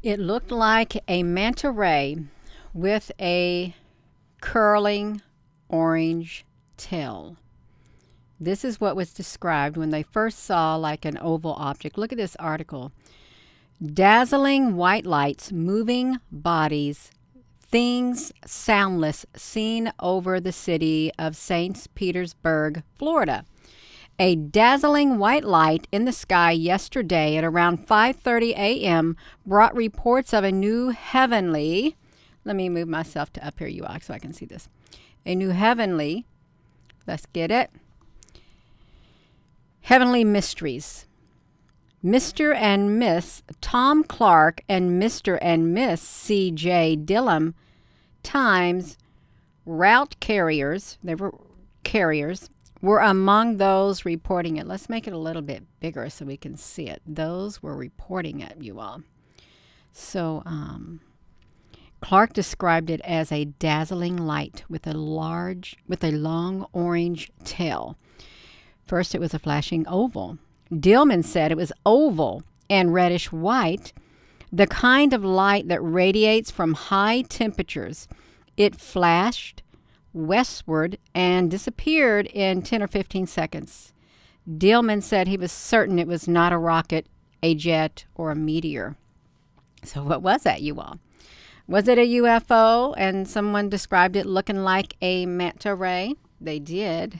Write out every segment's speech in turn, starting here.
It looked like a manta ray with a curling orange tail. This is what was described when they first saw like an oval object. Look at this article. Dazzling white lights, moving bodies, things soundless, seen over the city of St. Petersburg, Florida. A dazzling white light in the sky yesterday at around 5:30 a.m. brought reports of a new heavenly, let me move myself to up here, you all, so I can see this. A new heavenly, let's get it, heavenly mysteries. Mr. and Miss Tom Clark and Mr. and Miss C.J. Dillon, Times route carriers, they were carriers, were among those reporting it. Let's make it a little bit bigger so we can see it. Those were reporting it, you all. So Clark described it as a dazzling light with a long orange tail. First, it was a flashing oval. Dillman said it was oval and reddish white, the kind of light that radiates from high temperatures. It flashed westward and disappeared in 10 or 15 seconds. Dillman said he was certain it was not a rocket, a jet, or a meteor. So what was that, you all? Was it a UFO? And someone described it looking like a manta ray. They did.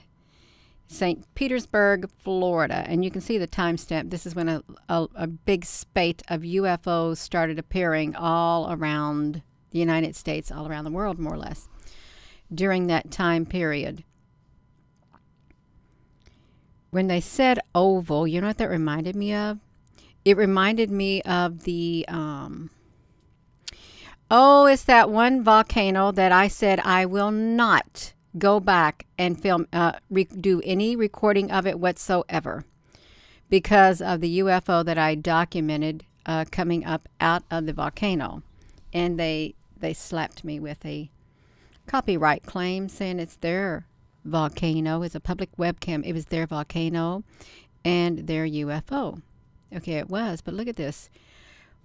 St. Petersburg, Florida. And you can see the timestamp. This is when a big spate of UFOs started appearing all around the United States, all around the world, more or less, during that time period. When they said oval, you know what that reminded me of? It reminded me of the, it's that one volcano that I said I will not go back and film, do any recording of it whatsoever because of the UFO that I documented coming up out of the volcano. And they slapped me with a copyright claim saying it's their volcano. It's a public webcam. It was their volcano and their UFO. Okay, it was, but look at this.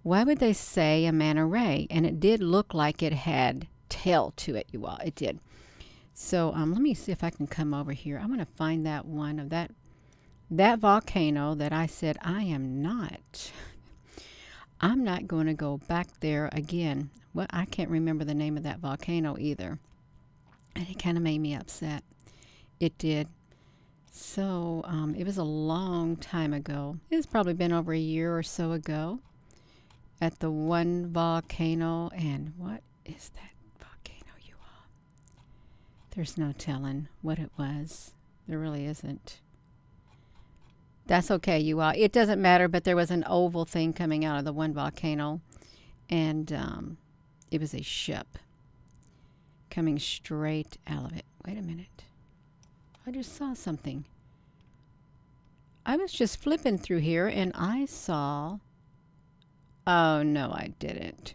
Why would they say a manta ray? And it did look like it had tail to it, you all. It did. So let me see if I can come over here. I'm going to find that one of that volcano that I said I'm not going to go back there again. Well, I can't remember the name of that volcano either. And it kind of made me upset. It did. So it was a long time ago. It's probably been over a year or so ago at the one volcano. And what is that volcano, you all? There's no telling what it was. There really isn't. That's okay, you all. It doesn't matter, but there was an oval thing coming out of the one volcano. And it was a ship coming straight out of it. Wait a minute. I just saw something. I was just flipping through here and I saw... Oh, no, I didn't.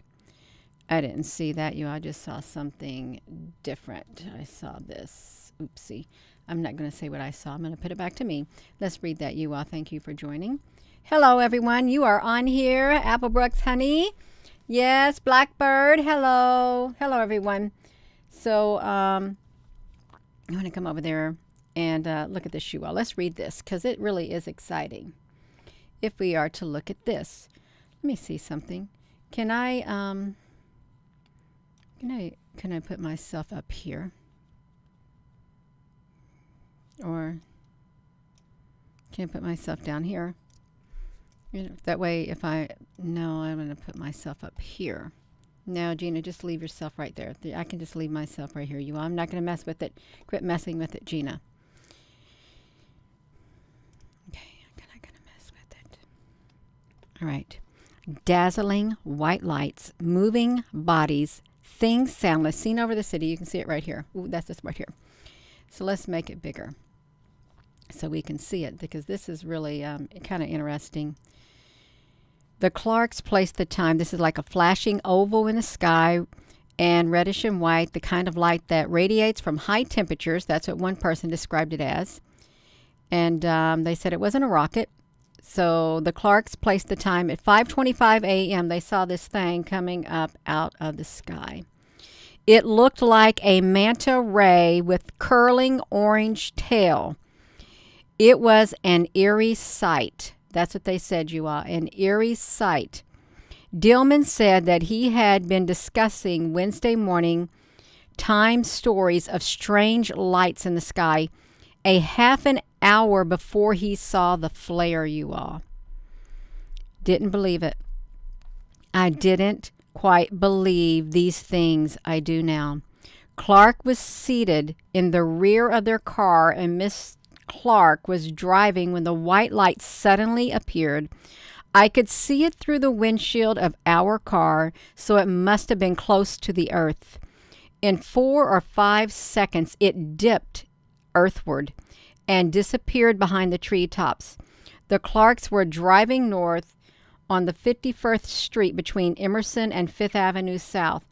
I didn't see that, you. I just saw something different. I saw this. Oopsie. I'm not going to say what I saw. I'm going to put it back to me. Let's read that, you all. Thank you for joining. Hello, everyone. You are on here. Applebrooks Honey. Yes, Blackbird. Hello. Hello, everyone. So, I'm going to come over there and look at this, you all. Let's read this because it really is exciting. If we are to look at this. Let me see something. Can I put myself up here? Or can I put myself down here? You know, that way I'm going to put myself up here. No, Gina, just leave yourself right there. I can just leave myself right here. I'm not going to mess with it. Quit messing with it, Gina. Okay, I'm not going to mess with it. All right. Dazzling white lights, moving bodies, things soundless, seen over the city. You can see it right here. Ooh, that's this right here. So let's make it bigger so we can see it because this is really kind of interesting. The Clarks placed the time. This is like a flashing oval in the sky and reddish and white, the kind of light that radiates from high temperatures. That's what one person described it as. And they said it wasn't a rocket, So the Clarks placed the time at 5:25 a.m. They saw this thing coming up out of the sky. It looked like a manta ray with curling orange tail. It was an eerie sight. That's what they said, you all, an eerie sight. Dillman said that he had been discussing Wednesday morning time stories of strange lights in the sky a half an hour before he saw the flare, you all. Didn't believe it. I didn't quite believe these things I do now. Clark was seated in the rear of their car, and Miss Clark was driving when the white light suddenly appeared. I could see it through the windshield of our car, so it must have been close to the earth. In 4 or 5 seconds, it dipped earthward and disappeared behind the treetops. The Clarks were driving north on the 51st Street between Emerson and 5th Avenue South,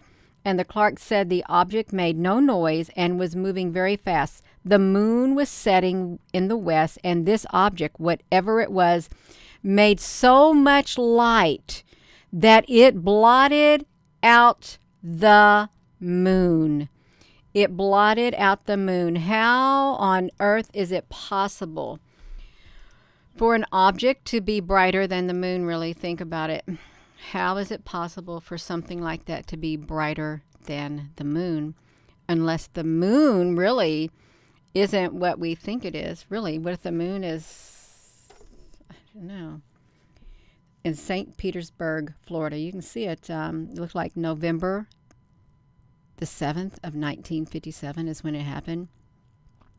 and the Clarks said the object made no noise and was moving very fast. The moon was setting in the west, and this object, whatever it was, made so much light that it blotted out the moon. It blotted out the moon. How on earth is it possible for an object to be brighter than the moon? Really think about it. How is it possible for something like that to be brighter than the moon? Unless the moon really isn't what we think it is. Really, what if the moon is, I don't know, in St. Petersburg, Florida? You can see it. It looks like November the 7th of 1957 is when it happened.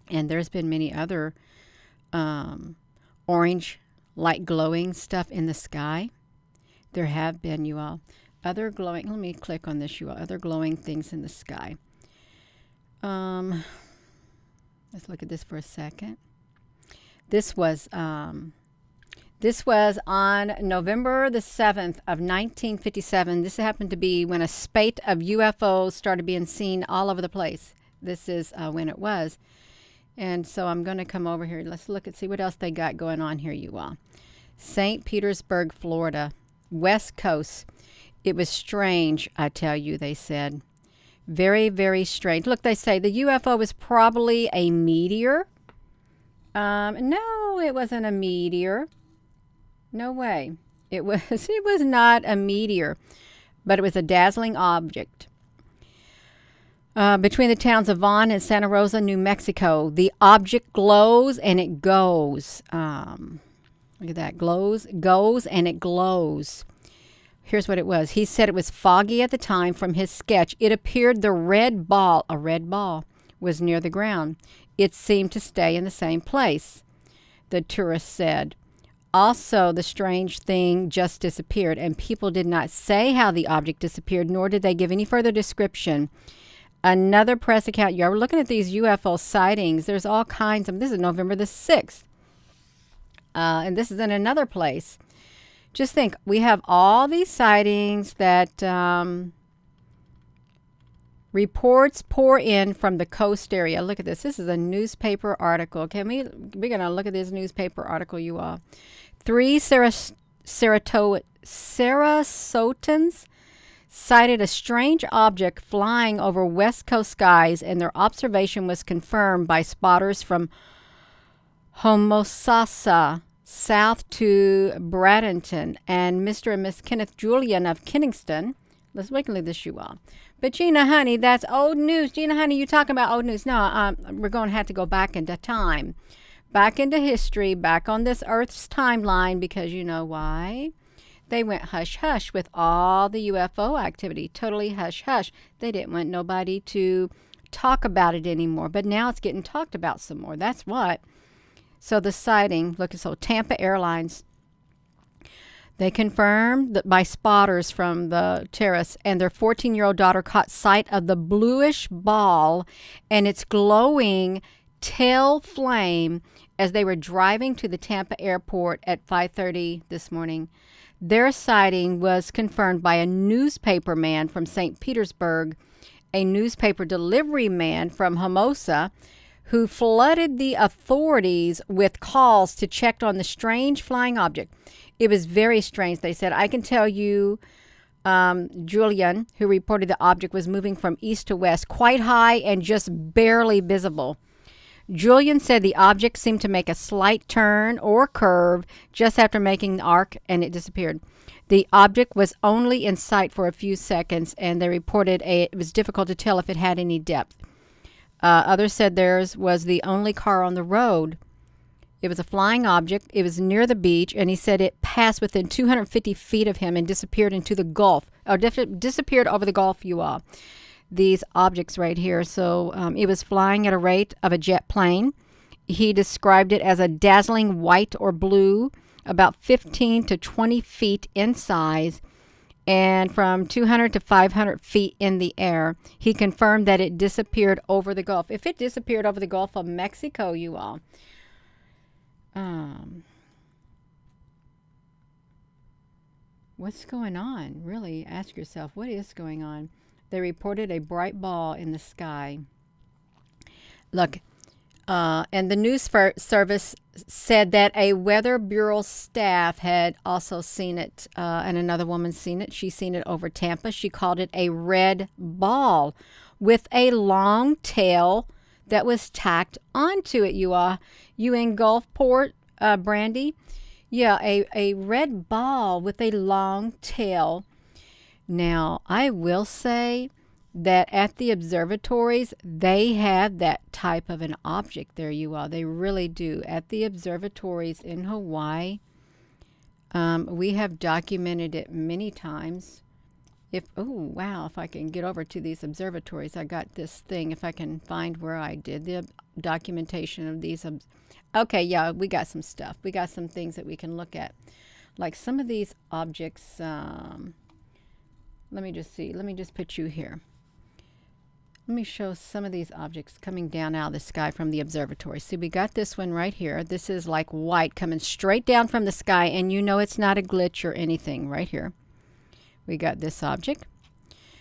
And there's been many other orange, light glowing stuff in the sky. There have been, you all, other glowing, let me click on this, you all, other glowing things in the sky. Let's look at this for a second. This was on November the 7th of 1957. This happened to be when a spate of UFOs started being seen all over the place. This is when it was. And so I'm going to come over here. Let's look and see what else they got going on here, you all. St. Petersburg, Florida, West Coast. It was strange, I tell you, they said. Very, very strange. Look, they say the UFO was probably a meteor. No, it wasn't a meteor. No way. It was not a meteor, but it was a dazzling object. Between the towns of Vaughn and Santa Rosa, New Mexico, the object glows and it goes. Look at that. Goes and it glows. Here's what it was. He said it was foggy at the time from his sketch. It appeared a red ball was near the ground. It seemed to stay in the same place, the tourist said. Also, the strange thing just disappeared, and people did not say how the object disappeared, nor did they give any further description. Another press account, you're looking at these UFO sightings. There's all kinds of, this is November the 6th. And this is in another place. Just think, we have all these sightings that reports pour in from the coast area. Look at this. This is a newspaper article. We're going to look at this newspaper article, you all. 3 Sarasoutans cited a strange object flying over West Coast skies, and their observation was confirmed by spotters from Homosassa south to Bradenton, and Mr. and Miss Kenneth Julian of Kingston. Let's wait and look at this, you all. But Gina, honey, that's old news. Gina, honey, you talking about old news. No, we're going to have to go back into time, back into history, back on this Earth's timeline, because you know why? They went hush-hush with all the UFO activity, totally hush-hush. They didn't want nobody to talk about it anymore, but now it's getting talked about some more. That's what. So the sighting, look, so Tampa Airlines, they confirmed that by spotters from the terrace, and their 14-year-old daughter caught sight of the bluish ball and its glowing tail flame as they were driving to the Tampa airport at 5:30 this morning. Their sighting was confirmed by a newspaper man from St. Petersburg, a newspaper delivery man from Hermosa, who flooded the authorities with calls to check on the strange flying object. It was very strange, they said. I can tell you, Julian, who reported the object was moving from east to west, quite high and just barely visible. Julian said the object seemed to make a slight turn or curve just after making the arc, and it disappeared. The object was only in sight for a few seconds, and they reported it was difficult to tell if it had any depth. Others said theirs was the only car on the road. It was a flying object. It was near the beach, and he said it passed within 250 feet of him and disappeared into the Gulf, or disappeared over the Gulf, you all. These objects right here. So it was flying at a rate of a jet plane. He described it as a dazzling white or blue, about 15 to 20 feet in size, and from 200 to 500 feet in the air. He confirmed that it disappeared over the Gulf. If it disappeared over the Gulf of Mexico, you all, what's going on? Really ask yourself, what is going on? They reported a bright ball in the sky. Look, and the news service said that a Weather Bureau staff had also seen it, and another woman seen it. She seen it over Tampa. She called it a red ball with a long tail that was tacked onto it. You in Gulfport, Brandy? Yeah, a red ball with a long tail. Now, I will say that at the observatories, they have that type of an object there, you all. They really do. At the observatories in Hawaii, we have documented it many times. Oh, wow, if I can get over to these observatories, I got this thing, if I can find where I did the documentation of these. Okay, yeah, we got some stuff. We got some things that we can look at. Like some of these objects, let me just see. Let me just put you here. Let me show some of these objects coming down out of the sky from the observatory. See, we got this one right here. This is like white coming straight down from the sky, and you know it's not a glitch or anything right here. We got this object.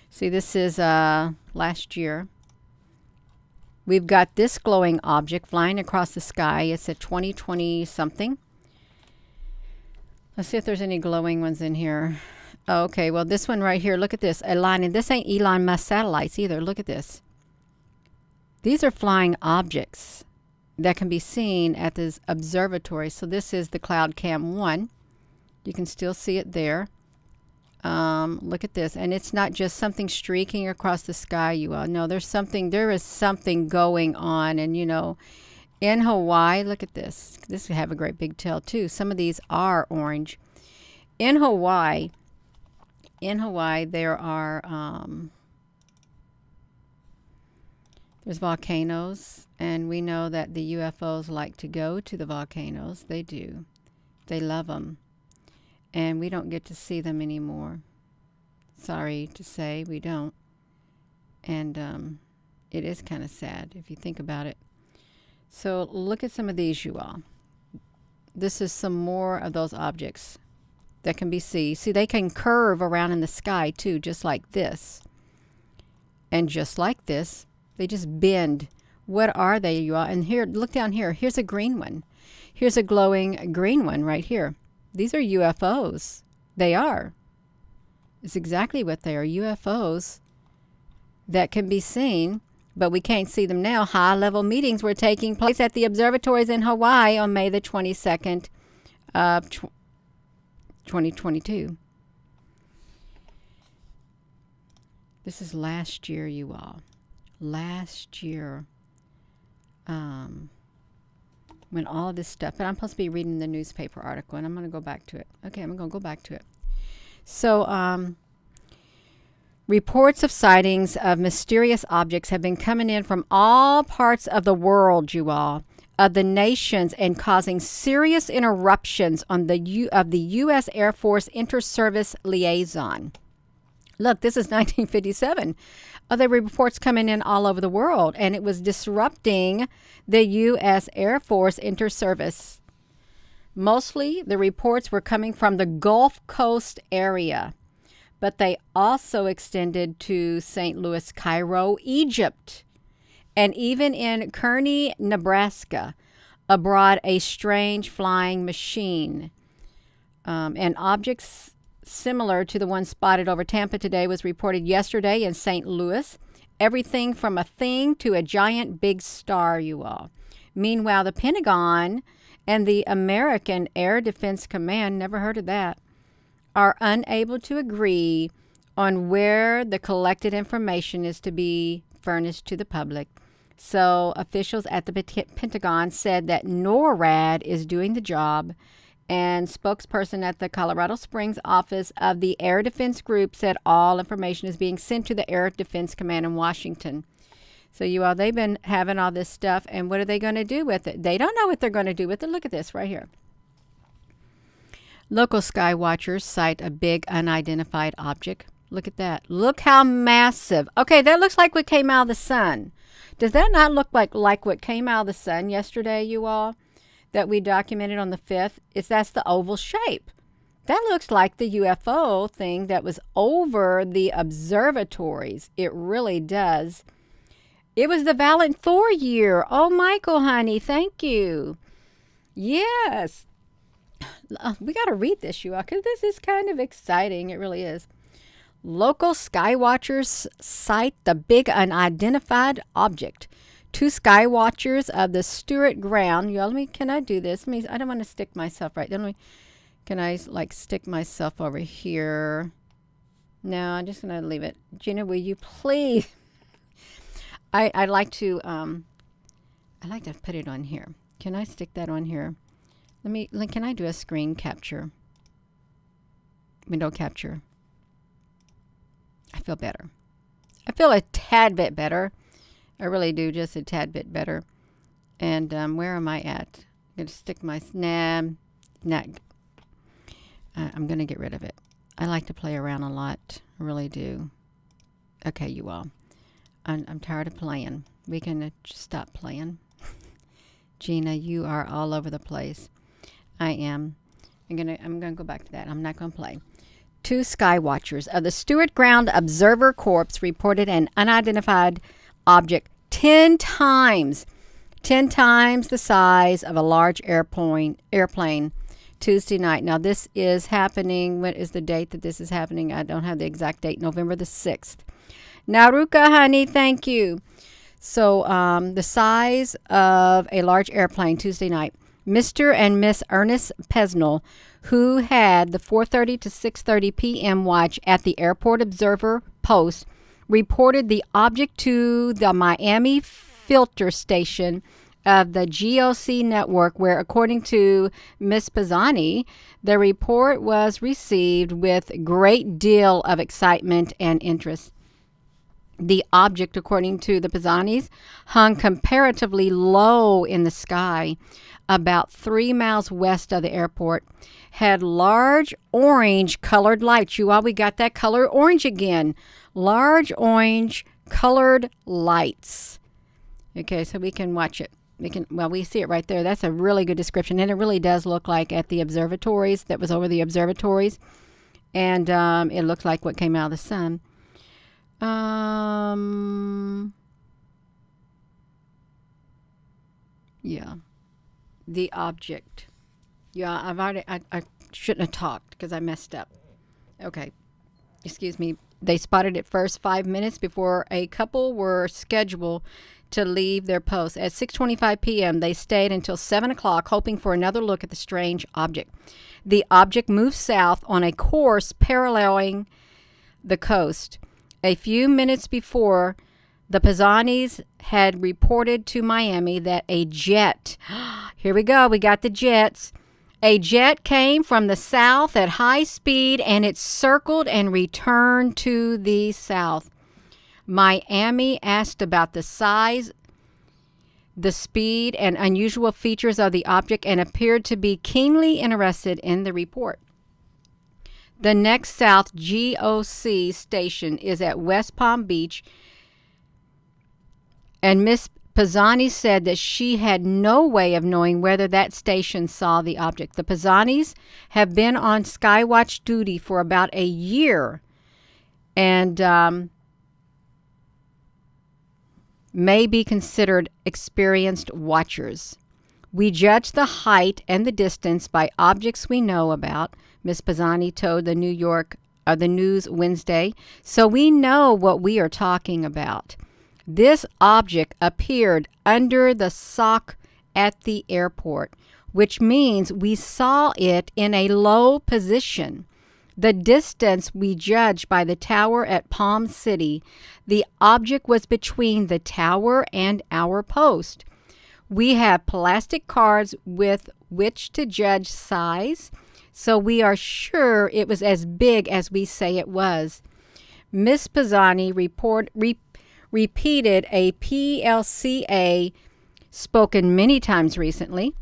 See, this is last year. We've got this glowing object flying across the sky. It's a 2020 something. Let's see if there's any glowing ones in here. Okay, well, this one right here, look at this. And this ain't Elon Musk satellites either. Look at this. These are flying objects that can be seen at this observatory. So this is the Cloud Cam 1. You can still see it there. Look at this. And it's not just something streaking across the sky, you all. No, there is something going on. And, you know, in Hawaii, look at this. This would have a great big tail, too. Some of these are orange. In Hawaii, there are there's volcanoes, and we know that the UFOs like to go to the volcanoes. They do. They love them, and we don't get to see them anymore. Sorry to say, we don't. And it is kind of sad if you think about it. So look at some of these, you all. This is some more of those objects that can be seen. See, they can curve around in the sky too, just like this. And just like this, they just bend. What are they, you all? And here, look down here. Here's a green one. Here's a glowing green one right here. These are UFOs. They are. It's exactly what they are, UFOs that can be seen, but we can't see them now. High-level meetings were taking place at the observatories in Hawaii on May the 22nd of 2022. This is last year, you all. Last year. When all of this stuff, but I'm supposed to be reading the newspaper article, and I'm going to go back to it. Okay, I'm going to go back to it. So, reports of sightings of mysterious objects have been coming in from all parts of the world, you all, of the nations, and causing serious interruptions on the U.S. Air Force Inter-Service Liaison. Look, this is 1957. There were reports coming in all over the world, and it was disrupting the U.S. Air Force Inter-Service. Mostly, the reports were coming from the Gulf Coast area, but they also extended to St. Louis, Cairo, Egypt, And even in Kearney, Nebraska, abroad a strange flying machine. And objects similar to the one spotted over Tampa today was reported yesterday in St. Louis. Everything from a thing to a giant big star, you all. Meanwhile, the Pentagon and the American Air Defense Command, never heard of that, are unable to agree on where the collected information is to be furnished to the public. So officials at the Pentagon said that NORAD is doing the job, and spokesperson at the Colorado Springs office of the Air Defense Group said all information is being sent to the Air Defense Command in Washington. So you all, they've been having all this stuff, and what are they going to do with it? They don't know what they're going to do with it. Look at this right here. Local sky watchers cite a big unidentified object. Look at that. Look how massive. Okay, that looks like what came out of the sun. Does that not look like what came out of the sun yesterday, you all, that we documented on the 5th? That's the oval shape. That looks like the UFO thing that was over the observatories. It really does. It was the Valiant Thor year. Oh, Michael, honey, thank you. Yes. We got to read this, you all, because this is kind of exciting. It really is. Local sky watchers cite the big unidentified object. 2 sky watchers of the Stewart ground. Y'all, can I do this? I don't want to stick myself right. Can I stick myself over here? No, I'm just going to leave it. Gina, will you please? I like to put it on here. Can I stick that on here? Can I do a screen capture? Window capture. I feel better. I feel a tad bit better. I really do, just a tad bit better. And where am I at? I'm going to stick my I'm going to get rid of it. I like to play around a lot. I really do. Okay, you all. I'm tired of playing. We can just stop playing. Gina, you are all over the place. I am. I'm gonna go back to that. I'm not gonna play. 2 sky watchers of the Stewart Ground Observer Corps reported an unidentified object 10 times the size of a large airplane Tuesday night. Now, this is happening. What is the date that this is happening? I don't have the exact date. November the 6th. Naruka, honey, thank you. So, the size of a large airplane Tuesday night. Mr. and Miss Ernest Pesnell, who had the 4:30 to 6:30 p.m. watch at the Airport Observer Post, reported the object to the Miami filter station of the GOC network, where, according to Miss Pisani, the report was received with great deal of excitement and interest. The object, according to the Pisanis, hung comparatively low in the sky, about 3 miles west of the airport, had large orange-colored lights. You all, we got that color orange again. Large orange-colored lights. Okay, so we can watch it. We see it right there. That's a really good description, and it really does look like at the observatories, that was over the observatories, and it looks like what came out of the sun. Yeah, the object. Yeah, I shouldn't have talked because I messed up. Okay, excuse me. They spotted it first 5 minutes before a couple were scheduled to leave their post. At 6:25 p.m., they stayed until 7 o'clock, hoping for another look at the strange object. The object moved south on a course paralleling the coast. A few minutes before, the Pisanis had reported to Miami that a jet, here we go, we got the jets. A jet came from the south at high speed, and it circled and returned to the south. Miami asked about the size, the speed, and unusual features of the object, and appeared to be keenly interested in the report. The next South GOC station is at West Palm Beach, and Miss Pisani said that she had no way of knowing whether that station saw the object. The Pisanis have been on Skywatch duty for about a year, and may be considered experienced watchers. We judge the height and the distance by objects we know about, Ms. Pisani told the News Wednesday, so we know what we are talking about. This object appeared under the sock at the airport, which means we saw it in a low position. The distance we judged by the tower at Palm City. The object was between the tower and our post. We have plastic cards with which to judge size, so we are sure it was as big as we say it was. Ms. Pisani repeated a PLCA spoken many times recently.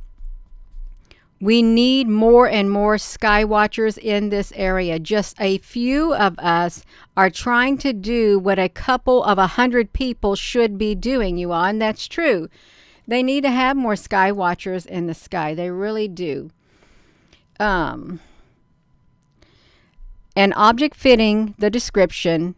We need more and more sky watchers in this area. Just a few of us are trying to do what a couple of 100 people should be doing, you all, and that's true. They need to have more sky watchers in the sky. They really do. An object fitting the description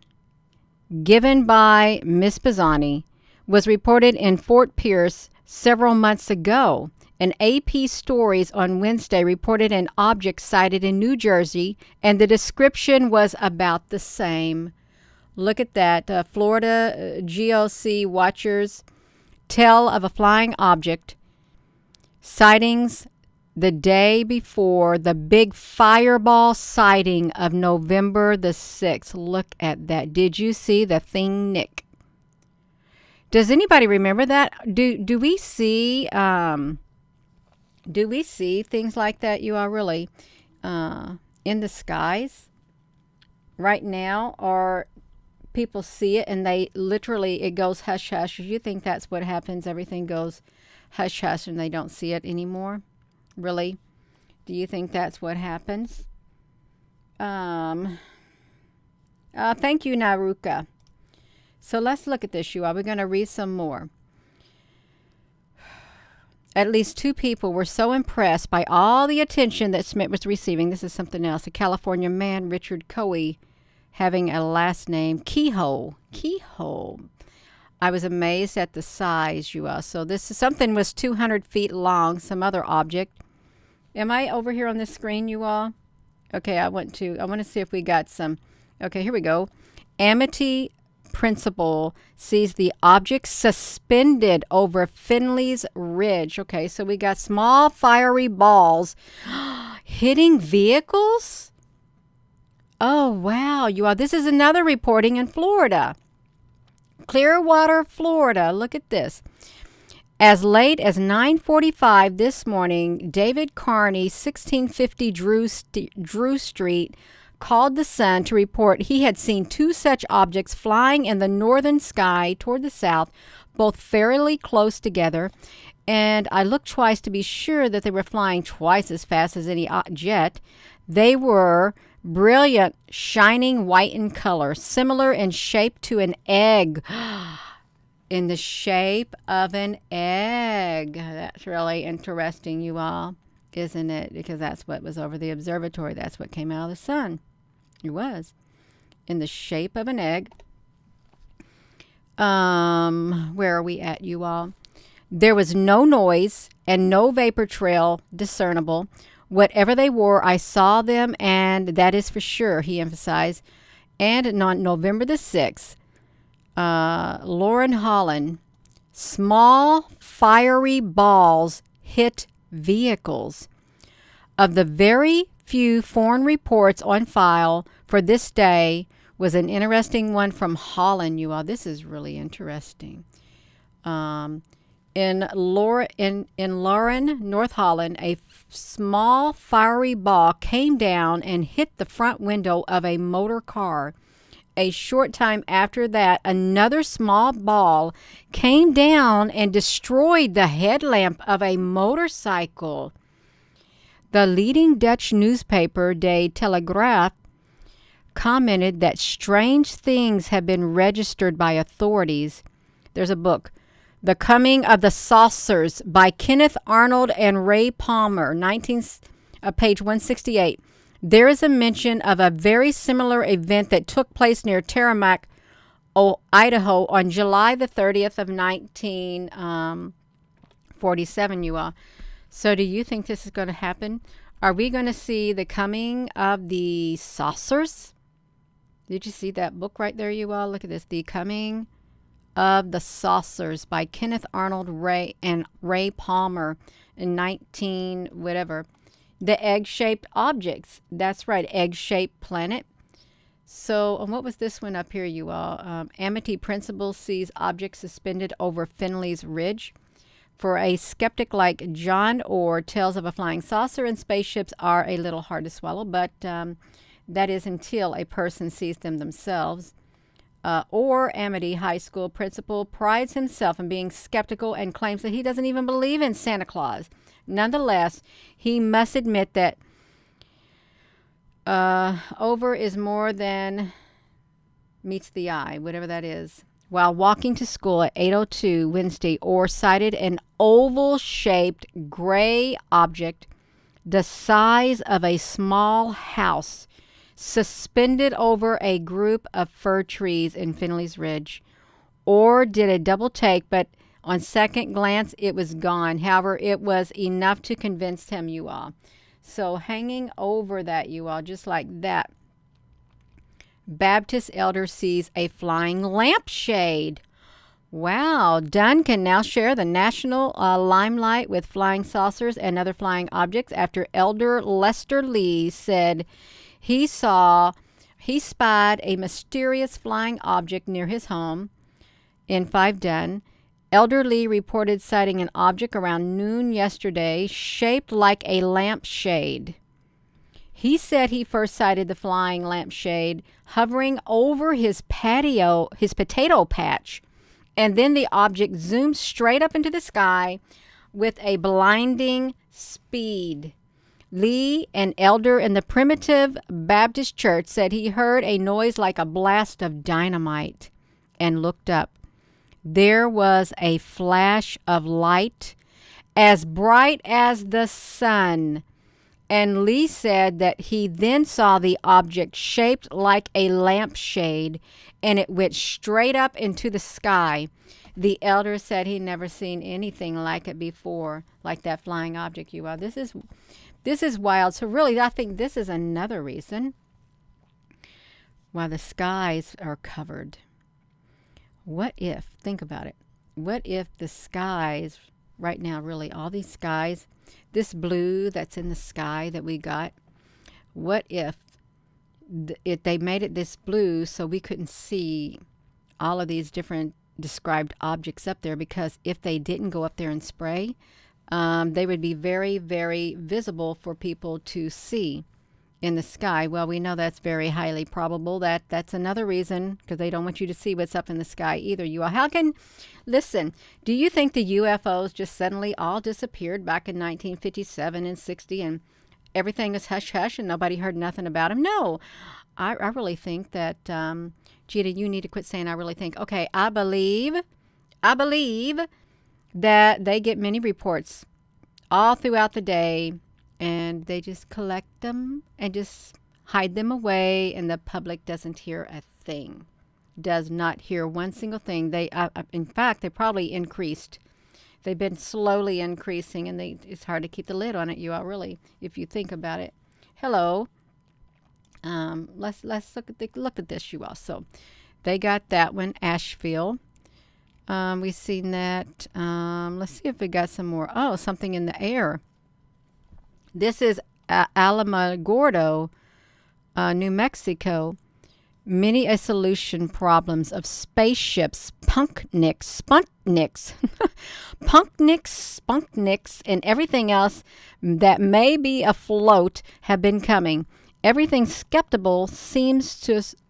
given by Ms. Pisani was reported in Fort Pierce several months ago. An AP Stories on Wednesday reported an object sighted in New Jersey, and the description was about the same. Look at that. Florida GOC watchers tell of a flying object. Sightings the day before the big fireball sighting of November the 6th. Look at that. Did you see the thing, Nick? Does anybody remember that? Do we see things like that, you are really in the skies right now, or people see it and they literally, it goes hush hush? You think that's what happens? Everything goes hush hush and they don't see it anymore? Really? Do you think that's what happens? Thank you, Naruka. So let's look at this, you all. We're going to read some more. At least 2 people were so impressed by all the attention that Smith was receiving. This is something else. A California man, Richard Coey, having a last name, Keyhole. I was amazed at the size, you all. So this is something was 200 feet long, some other object. Am I over here on this screen, you all? Okay, I want to see if we got some. Okay, here we go. Amity Principal sees the object suspended over Finley's Ridge. Okay, so we got small fiery balls hitting vehicles. Oh, wow, you all. This is another reporting in Florida. Clearwater, Florida. Look at this. As late as 9:45 this morning, David Carney, 1650 Drew Street, called the Sun to report he had seen 2 such objects flying in the northern sky toward the south, both fairly close together. And I looked twice to be sure that they were flying twice as fast as any jet. They were brilliant, shining white in color, similar in shape to an egg. In the shape of an egg. That's really interesting, you all, isn't it? Because that's what was over the observatory. That's what came out of the sun. It was in the shape of an egg. Where are we at, you all? There was no noise and no vapor trail discernible. Whatever they were, I saw them, and that is for sure, he emphasized. And on November the 6th, Lauren Holland, small fiery balls hit vehicles. Of the very few foreign reports on file for this day was an interesting one from Holland, you all. This is really interesting. In Lauren, North Holland, a small fiery ball came down and hit the front window of a motor car. A short time after that, another small ball came down and destroyed the headlamp of a motorcycle. The leading Dutch newspaper, De Telegraaf, commented that strange things have been registered by authorities. There's a book, The Coming of the Saucers, by Kenneth Arnold and Ray Palmer, page 168. There is a mention of a very similar event that took place near Tarmac Idaho on July the 30th of 1947, you all. So do you think this is going to happen? Are we going to see the coming of the saucers? Did you see that book right there, you all? Look at this. The Coming of the Saucers by Kenneth Arnold Ray and Ray Palmer in 19 whatever. The egg-shaped objects. That's right, egg-shaped planet. So, what was this one up here, you all? Amity Principle sees objects suspended over Finley's Ridge. For a skeptic like John Orr, tales of a flying saucer and spaceships are a little hard to swallow, but that is until a person sees them themselves. Orr, Amity High School principal, prides himself in being skeptical and claims that he doesn't even believe in Santa Claus. Nonetheless, he must admit that over is more than meets the eye, whatever that is. While walking to school at 8:02 Wednesday, Orr sighted an oval-shaped gray object the size of a small house suspended over a group of fir trees in Finley's Ridge. Orr did a double take, but on second glance, it was gone. However, it was enough to convince him, you all. So hanging over that, you all, just like that, Baptist elder sees a flying lampshade. Wow. Dunn can now share the national limelight with flying saucers and other flying objects after Elder Lester Lee said he spied a mysterious flying object near his home in 5 Dunn. Elder Lee reported sighting an object around noon yesterday shaped like a lampshade. He said he first sighted the flying lampshade hovering over his potato patch, and then the object zoomed straight up into the sky with a blinding speed. Lee, an elder in the Primitive Baptist Church, said he heard a noise like a blast of dynamite and looked up. There was a flash of light as bright as the sun. And Lee said that he then saw the object shaped like a lampshade, and it went straight up into the sky. The elder said he'd never seen anything like it before, like that flying object, you all. This is wild. So really, I think this is another reason why the skies are covered. What if, think about it, what if the skies, right now, really, all these skies, this blue that's in the sky that we got, what if they made it this blue so we couldn't see all of these different described objects up there? Because if they didn't go up there and spray, they would be very, very visible for people to see in the sky. Well, we know that's very highly probable. That's another reason, because they don't want you to see what's up in the sky either. Listen, do you think the UFOs just suddenly all disappeared back in 1957 and 60 and everything was hush-hush and nobody heard nothing about them? No, I really think that, Gita, you need to quit saying I really think. Okay, I believe that they get many reports all throughout the day, and they just collect them and just hide them away, and the public doesn't hear a thing. Does not hear one single thing. In fact, they probably increased. They've been slowly increasing, and it's hard to keep the lid on it, you all, really, if you think about it. Hello. Let's look at this, you all. So they got that one, Asheville. We've seen that. Let's see if we got some more. Oh, something in the air. This is Alamogordo, New Mexico. Many a solution problems of spaceships, punknicks, and everything else that may be afloat have been coming. Everything skeptical seems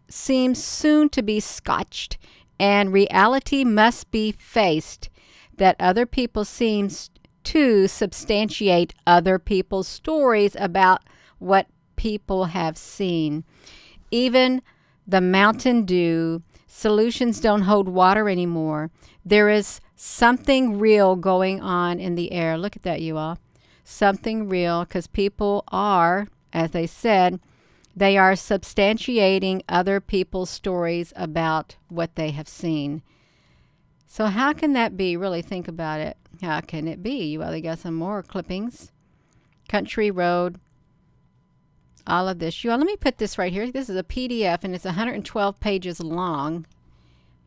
soon to be scotched, and reality must be faced. That other people seems to substantiate other people's stories about what people have seen. Even the Mountain Dew solutions don't hold water anymore. There is something real going on in the air. Look at that, you all. Something real, because people are, as they said, They are substantiating other people's stories about what they have seen. So how can that be? Really think about it. How can it be? You either got some more clippings. Country Road. All of this. Let me put this right here. This is a PDF and it's 112 pages long.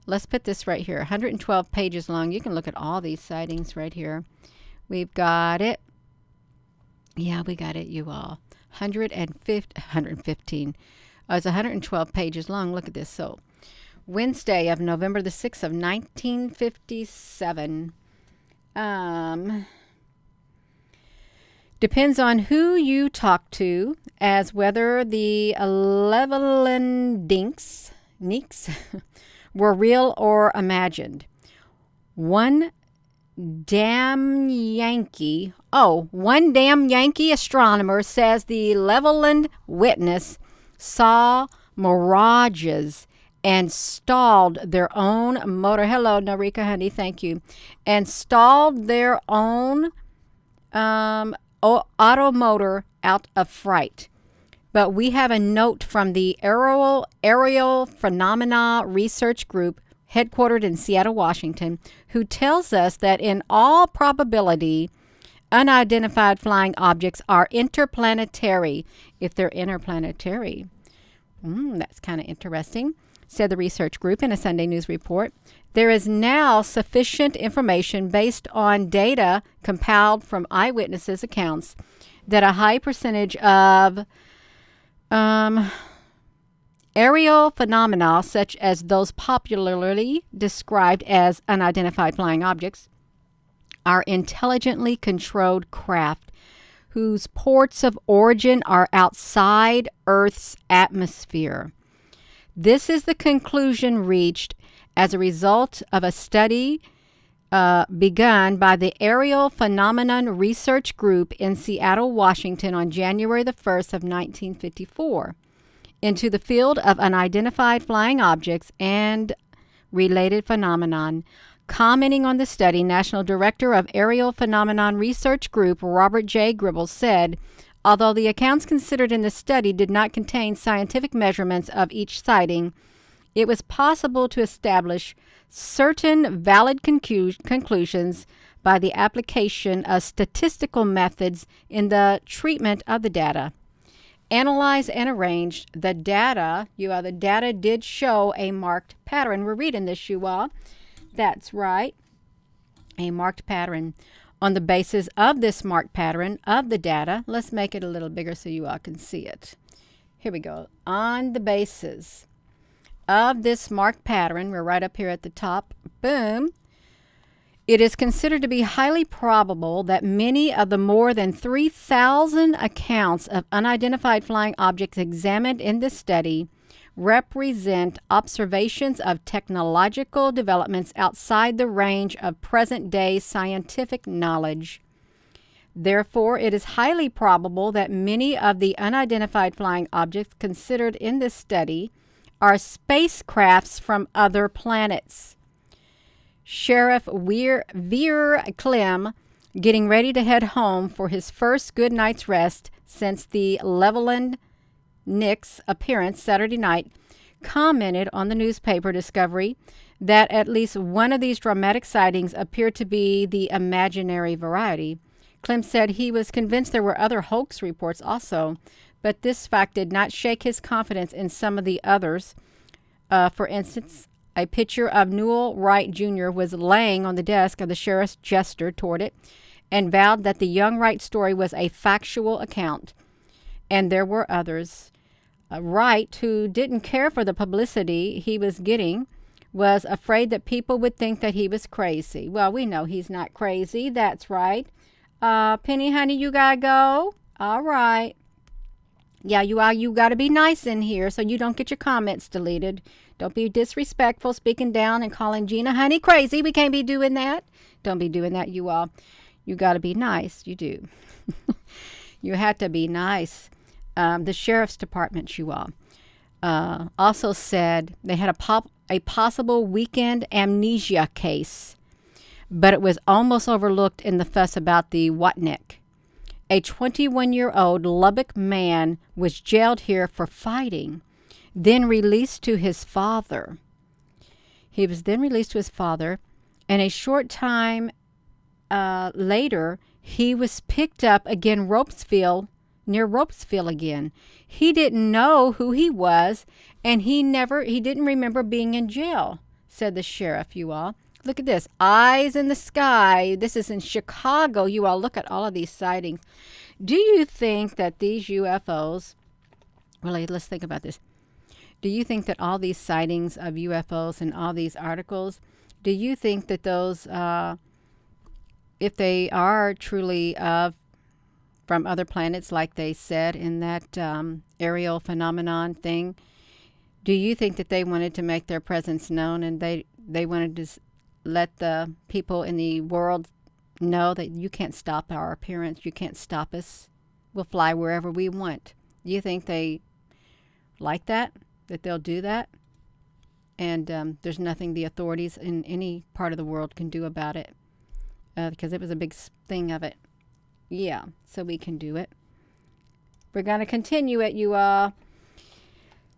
Let's put this right here. 112 pages long. You can look at all these sightings right here. We've got it. Yeah, we got it, you all. 115. It's 112 pages long. Look at this. So, Wednesday of November the 6th of 1957. Depends on who you talk to as whether the Leveland Neeks were real or imagined. One damn Yankee astronomer says the Leveland witness saw mirages and stalled their own motor. Hello, Narika, honey, thank you. And stalled their own automotor out of fright. But we have a note from the Aerial Phenomena Research Group, headquartered in Seattle, Washington, who tells us that in all probability, unidentified flying objects are interplanetary. If they're interplanetary, that's kind of interesting, said the research group in a Sunday News report. There is now sufficient information based on data compiled from eyewitnesses' accounts that a high percentage of aerial phenomena, such as those popularly described as unidentified flying objects, are intelligently controlled craft whose ports of origin are outside Earth's atmosphere. This is the conclusion reached as a result of a study begun by the Aerial Phenomenon Research Group in Seattle, Washington on January the 1st of 1954 into the field of unidentified flying objects and related phenomenon. Commenting on the study, National Director of Aerial Phenomenon Research Group, Robert J. Gribble, said, although the accounts considered in the study did not contain scientific measurements of each sighting, it was possible to establish certain valid conclusions by the application of statistical methods in the treatment of the data. Analyzed and arranged, the data did show a marked pattern. We're reading this, you all. That's right. A marked pattern. On the basis of this marked pattern of the data, let's make it a little bigger so you all can see it. Here we go. On the basis of this marked pattern, we're right up here at the top. Boom. It is considered to be highly probable that many of the more than 3,000 accounts of unidentified flying objects examined in this study represent observations of technological developments outside the range of present-day scientific knowledge. Therefore, it is highly probable that many of the unidentified flying objects considered in this study are spacecrafts from other planets. Sheriff Veer Clem, getting ready to head home for his first good night's rest since the Leveland Neeks appearance Saturday night, commented on the newspaper discovery that at least one of these dramatic sightings appeared to be the imaginary variety. Clem said he was convinced there were other hoax reports also, but this fact did not shake his confidence in some of the others. For instance, a picture of Newell Wright Jr. was laying on the desk of the sheriff's gestured toward it and vowed that the young Wright story was a factual account. And there were others. Wright, who didn't care for the publicity he was getting, was afraid that people would think that he was crazy. Well, we know he's not crazy. That's right. Penny, honey, you gotta go? All right. Yeah, you got to be nice in here so you don't get your comments deleted. Don't be disrespectful, speaking down and calling Gina honey crazy. We can't be doing that. Don't be doing that, you all. You got to be nice. You do. You have to be nice. The sheriff's department, you all, also said they had a possible weekend amnesia case, but it was almost overlooked in the fuss about the Watnick. A 21-year-old Lubbock man was jailed here for fighting, then released to his father. He was then released to his father, and a short time later, he was picked up again near Ropesville again. He didn't know who he was, and he didn't remember being in jail, said the sheriff, you all. Look at this. Eyes in the sky. This is in Chicago, you all. Look at all of these sightings. Do you think that these UFOs, really, let's think about this. Do you think that all these sightings of UFOs and all these articles, do you think that those, if they are truly from other planets, like they said in that aerial phenomenon thing, do you think that they wanted to make their presence known, and they wanted to let the people in the world know that you can't stop our appearance, you can't stop us, we'll fly wherever we want? Do you think they like that they'll do that? And there's nothing the authorities in any part of the world can do about it, because it was a big thing of it. Yeah, so we can do it. We're going to continue it, you all.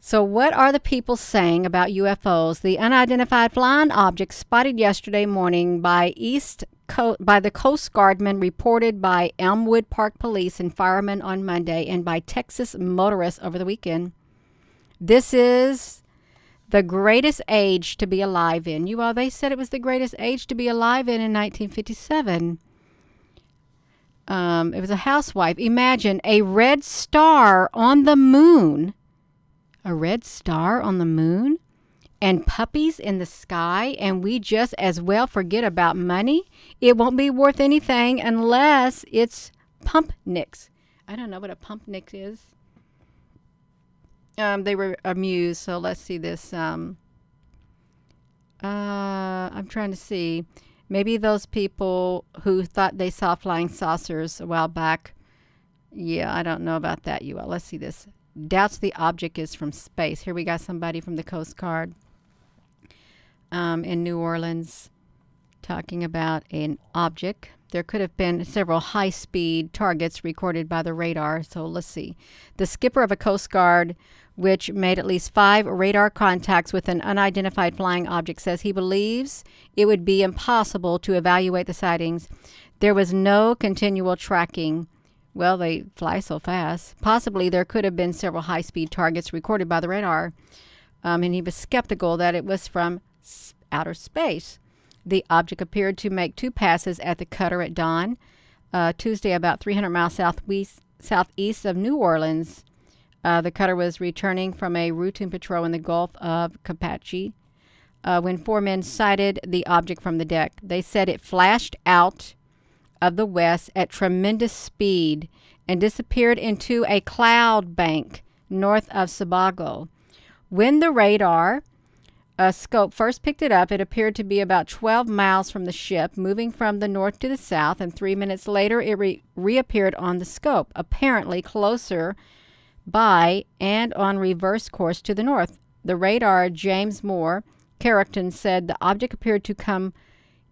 So what are the people saying about UFOs? The unidentified flying object spotted yesterday morning by the Coast Guardmen, reported by Elmwood Park Police and firemen on Monday, and by Texas motorists over the weekend. This is the greatest age to be alive in. You all, they said it was the greatest age to be alive in 1957. It was a housewife. Imagine a red star on the moon. A red star on the moon, and puppies in the sky, and we just as well forget about money. It won't be worth anything unless it's pumpnicks. I don't know what a pumpnick is. They were amused, so let's see this. I'm trying to see. Maybe those people who thought they saw flying saucers a while back. Yeah, I don't know about that, you all. Let's see this. Doubts the object is from space. Here we got somebody from the Coast Guard in New Orleans talking about an object. There could have been several high-speed targets recorded by the radar. So let's see. The skipper of a Coast Guard, which made at least 5 radar contacts with an unidentified flying object, says he believes it would be impossible to evaluate the sightings. There was no continual tracking. Well, they fly so fast. Possibly there could have been several high-speed targets recorded by the radar, and he was skeptical that it was from outer space. The object appeared to make 2 passes at the cutter at dawn, Tuesday, about 300 miles southeast of New Orleans. The cutter was returning from a routine patrol in the Gulf of Campeche when 4 men sighted the object from the deck. They said it flashed out of the west at tremendous speed and disappeared into a cloud bank north of Sebago. When the radar scope first picked it up, it appeared to be about 12 miles from the ship, moving from the north to the south, and 3 minutes later it reappeared on the scope, apparently closer by and on reverse course to the north. The radar, James Moore Carrington, said the object appeared to come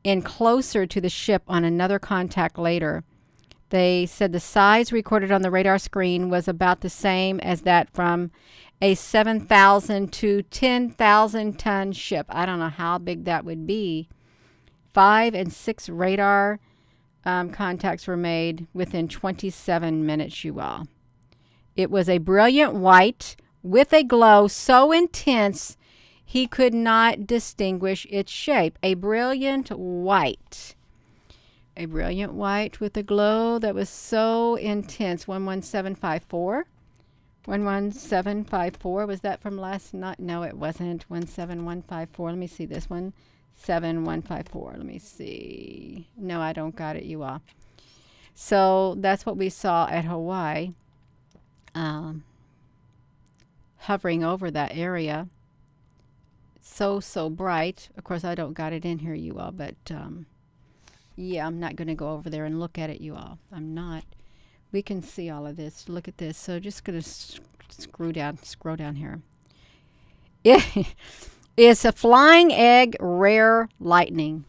in closer to the ship on another contact later. They said the size recorded on the radar screen was about the same as that from a 7,000 to 10,000 ton ship. I don't know how big that would be. 5 and 6 radar contacts were made within 27 minutes, you all. It was a brilliant white with a glow so intense he could not distinguish its shape. A brilliant white. A brilliant white with a glow that was so intense. 11754. 11754. Was that from last night? No, it wasn't. 17154. Let me see this one. 7154. Let me see. No, I don't got it, you all. So that's what we saw at Hawaii. Hovering over that area. So bright. Of course, I don't got it in here, you all, but yeah, I'm not going to go over there and look at it, you all. I'm not. We can see all of this. Look at this. So just going to scroll down here. It's a flying egg rare lightning.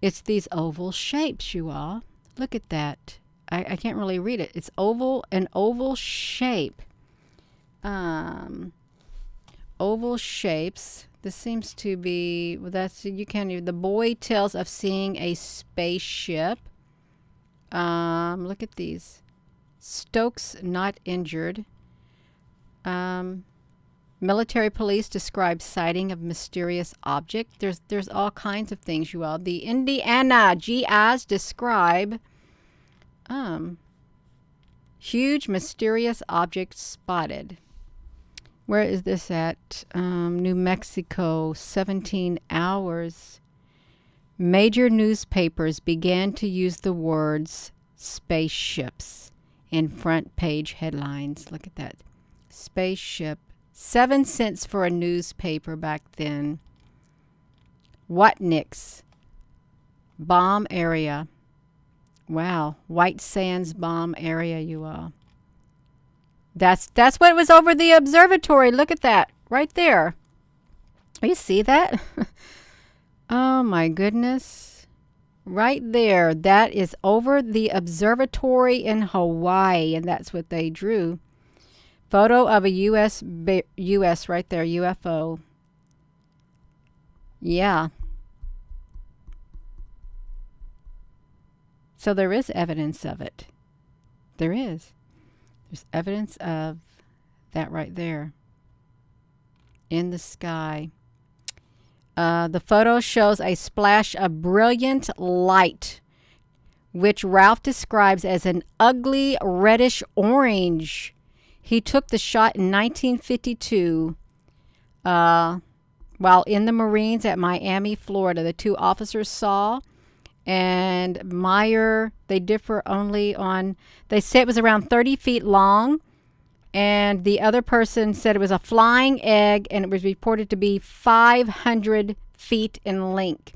It's these oval shapes, you all. Look at that. I can't really read it. It's oval, an oval shape. Oval shapes. This seems to be, well, that's, you can't even, the boy tells of seeing a spaceship. Look at these. Stokes not injured. Military police describe sighting of mysterious object. There's all kinds of things, you all. The Indiana GIs describe huge mysterious object spotted. Where is this at? New Mexico, 17 hours. Major newspapers began to use the words spaceships in front page headlines. Look at that. Spaceship. 7 cents for a newspaper back then. Watniks. Bomb area. Wow. White Sands bomb area, you all. That's what was over the observatory. Look at that. Right there. You see that? Oh my goodness. Right there. That is over the observatory in Hawaii. And that's what they drew. Photo of a U.S. right there. UFO. Yeah. So there is evidence of it. There is. There's evidence of that right there in the sky. The photo shows a splash of brilliant light, which Ralph describes as an ugly reddish orange. He took the shot in 1952 while in the Marines at Miami, Florida. The two officers saw, and Meyer, they differ only on, they said it was around 30 feet long, and the other person said it was a flying egg, and it was reported to be 500 feet in length.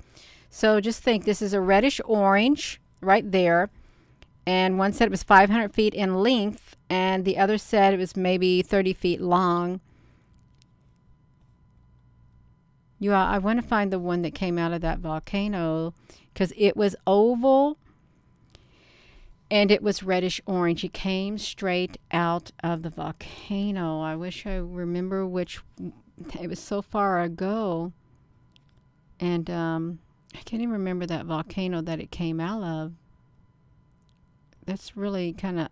So just think, this is a reddish orange right there, and one said it was 500 feet in length, and the other said it was maybe 30 feet long. I want to find the one that came out of that volcano, because it was oval and it was reddish orange. It came straight out of the volcano. I wish I remember which. It was so far ago, and I can't even remember that volcano that it came out of. That's really kind of,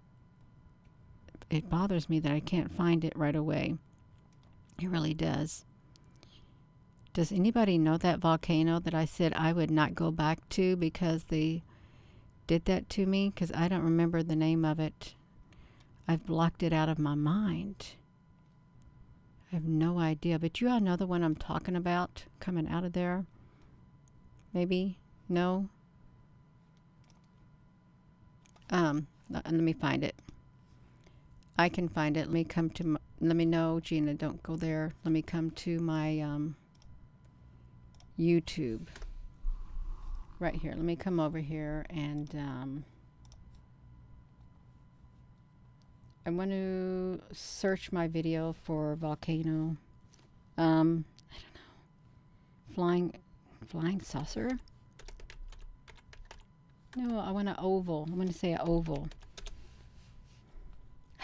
it bothers me that I can't find it right away. It really does. Does anybody know that volcano that I said I would not go back to because they did that to me? Because I don't remember the name of it. I've blocked it out of my mind. I have no idea. But you all know the one I'm talking about coming out of there? Maybe? No? Let me find it. I can find it. Let me know, Gina, don't go there. Let me come to my YouTube. Right here. Let me come over here, and I want to search my video for volcano. I don't know. Flying saucer? No, I want an oval. I want to say an oval.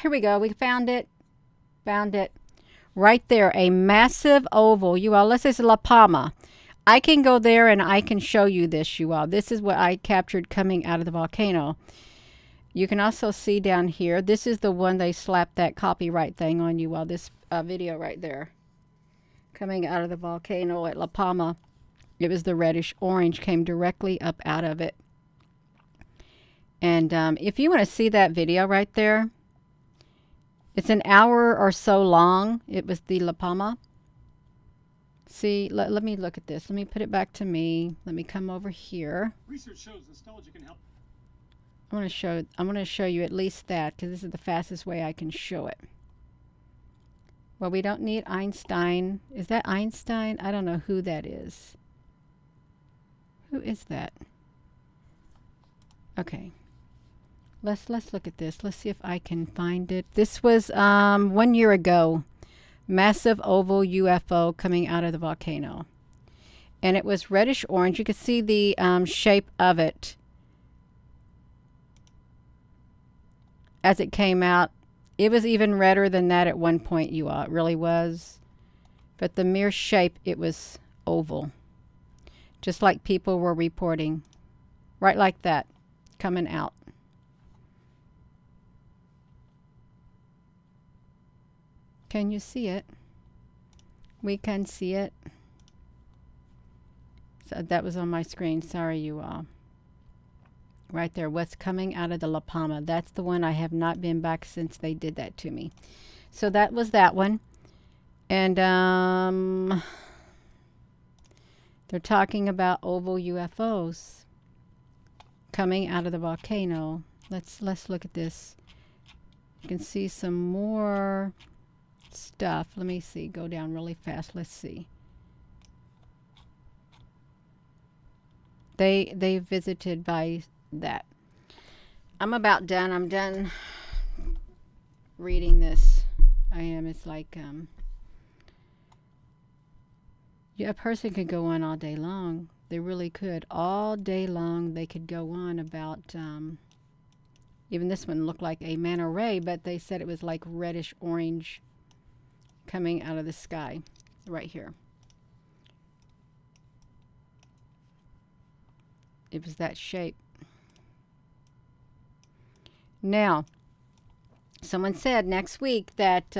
Here we go. We found it. Found it. Right there. A massive oval. You all, this is La Palma. I can go there and I can show you this, you all. This is what I captured coming out of the volcano. You can also see down here. This is the one they slapped that copyright thing on, you all. This video right there. Coming out of the volcano at La Palma. It was the reddish orange. Came directly up out of it. And if you want to see that video right there, it's an hour or so long. It was the La Palma. See, let me look at this. Let me put it back to me. Let me come over here. Research shows nostalgia can help. I'm going to show you at least that, because this is the fastest way I can show it. Well, we don't need Einstein. Is that Einstein? I don't know who that is. Who is that? Okay. Let's look at this. Let's see if I can find it. This was 1 year ago. Massive oval UFO coming out of the volcano. And it was reddish orange. You could see the shape of it. as it came out. It was even redder than that at one point, you all. It really was. But the mere shape, it was oval. Just like people were reporting. Right like that. Coming out. Can you see it? We can see it. So that was on my screen. Sorry, you all. Right there. What's coming out of the La Palma. That's the one. I have not been back since they did that to me. So that was that one. And they're talking about oval UFOs coming out of the volcano. Let's look at this. You can see some more stuff. Let me see. Go down really fast. Let's see. They visited by that. I'm about done. I'm done reading this. I am. It's like yeah, a person could go on all day long. They really could. All day long they could go on about even this one looked like a Manta Ray, but they said it was like reddish orange coming out of the sky right here. It was that shape. Now, someone said next week that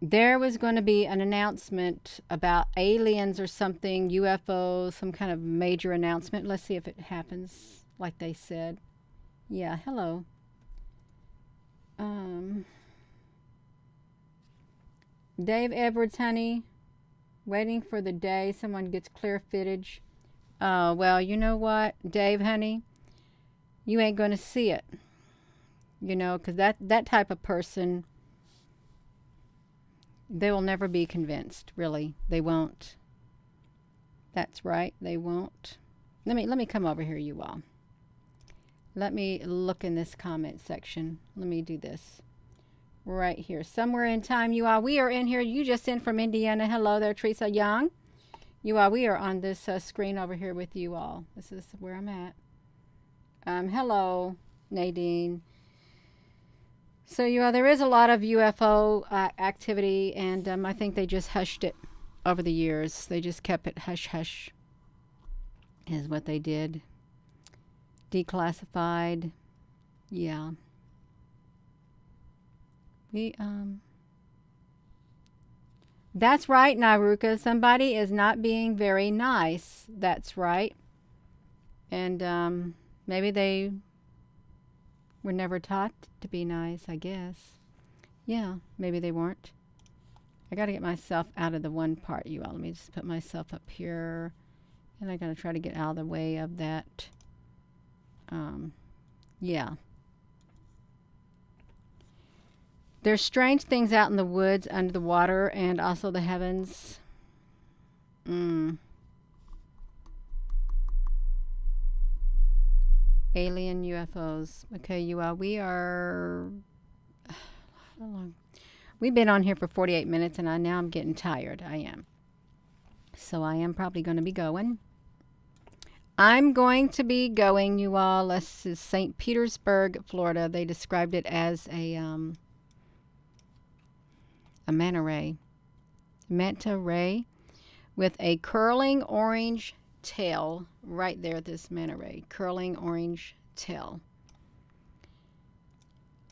there was going to be an announcement about aliens or something, UFOs, some kind of major announcement. Let's see if it happens like they said. Yeah, hello. Dave Edwards, honey. Waiting for the day someone gets clear footage. Well, you know what, Dave, honey? You ain't going to see it. You know, because that type of person, they will never be convinced, really. They won't. That's right, they won't. Let me come over here, you all. Let me look in this comment section. Let me do this. Right here. Somewhere in time, you all. We are in here. You just in from Indiana. Hello there, Teresa Young. You all, we are on this screen over here with you all. This is where I'm at. Hello, Nadine. So, you all, there is a lot of UFO activity, and I think they just hushed it over the years. They just kept it hush-hush is what they did. Declassified. Yeah. That's right, Nairuka. Somebody is not being very nice. That's right. And maybe they were never taught to be nice, I guess. Yeah, maybe they weren't. I got to get myself out of the one part, you all. Let me just put myself up here. And I got to try to get out of the way of that. Yeah. There's strange things out in the woods, under the water, and also the heavens. Alien UFOs. Okay, you all. We are... How long? We've been on here for 48 minutes, and now I'm getting tired. I am. So I am probably going to be going. I'm going to be going, you all. This is St. Petersburg, Florida. They described it as a Manta Ray. Manta Ray with a curling orange tail right there, this Manta Ray. Curling orange tail.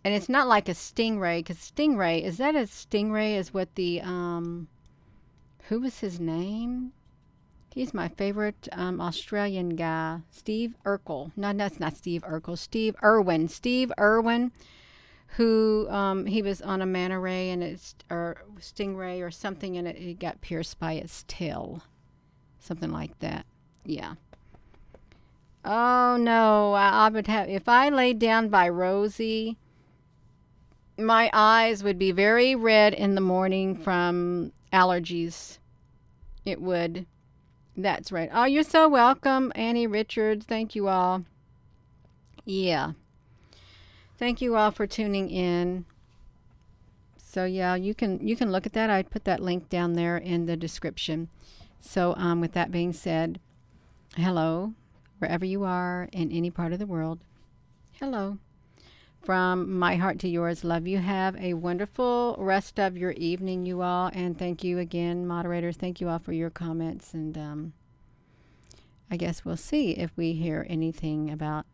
And it's not like a stingray, because stingray, is that a stingray is what the, who was his name? He's my favorite Australian guy, Steve Urkel. No, that's not Steve Urkel. Steve Irwin. Steve Irwin, who he was on a Manta Ray and or stingray or something, and it got pierced by its tail, something like that. Yeah. Oh no, I would have, if I laid down by Rosie, my eyes would be very red in the morning from allergies. It would. That's right. Oh, you're so welcome, Annie Richards. Thank you all. Yeah. Thank you all for tuning in. So yeah, you can look at that. I put that link down there in the description. So with that being said, hello, wherever you are in any part of the world. Hello. From my heart to yours, love you. Have a wonderful rest of your evening, you all. And thank you again, moderators. Thank you all for your comments. And I guess we'll see if we hear anything about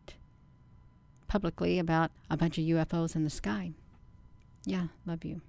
publicly about a bunch of UFOs in the sky. Yeah, love you.